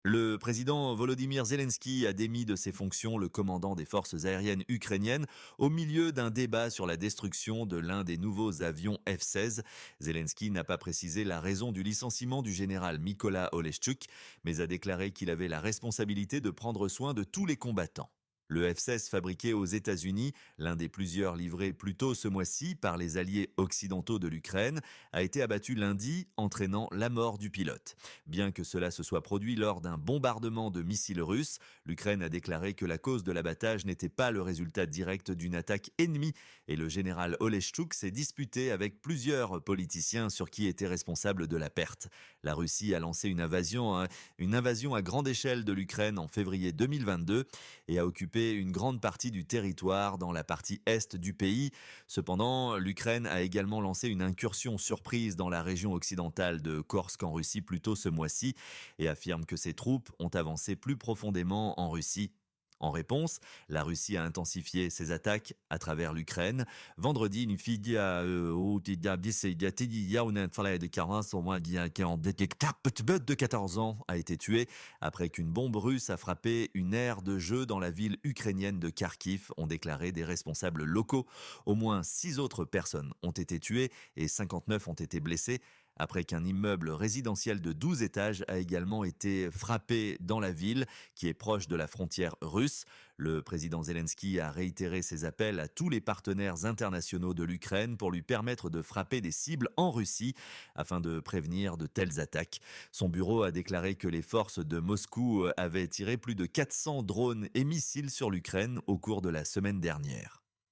Le président Volodymyr Zelensky a démis de ses fonctions le commandant des forces aériennes ukrainiennes au milieu d'un débat sur la destruction de l'un des nouveaux avions F-16. Zelensky n'a pas précisé la raison du licenciement du général Mykola Oleschuk, mais a déclaré qu'il avait la responsabilité de prendre soin de tous les combattants. Le F-16 fabriqué aux États-Unis, l'un des plusieurs livrés plus tôt ce mois-ci par les alliés occidentaux de l'Ukraine, a été abattu lundi, entraînant la mort du pilote. Bien que cela se soit produit lors d'un bombardement de missiles russes, l'Ukraine a déclaré que la cause de l'abattage n'était pas le résultat direct d'une attaque ennemie et le général Oleschuk s'est disputé avec plusieurs politiciens sur qui était responsable de la perte. La Russie a lancé une invasion à grande échelle de l'Ukraine en février 2022 et a occupé une grande partie du territoire dans la partie est du pays. Cependant, l'Ukraine a également lancé une incursion surprise dans la région occidentale de Korsk en Russie plus tôt ce mois-ci et affirme que ses troupes ont avancé plus profondément en Russie. En réponse, la Russie a intensifié ses attaques à travers l'Ukraine. Vendredi, une fille de 14 ans a été tuée après qu'une bombe russe a frappé une aire de jeu dans la ville ukrainienne de Kharkiv, ont déclaré des responsables locaux. Au moins 6 autres personnes ont été tuées et 59 ont été blessées après qu'un immeuble résidentiel de 12 étages a également été frappé dans la ville, qui est proche de la frontière russe. Le président Zelensky a réitéré ses appels à tous les partenaires internationaux de l'Ukraine pour lui permettre de frapper des cibles en Russie afin de prévenir de telles attaques. Son bureau a déclaré que les forces de Moscou avaient tiré plus de 400 drones et missiles sur l'Ukraine au cours de la semaine dernière.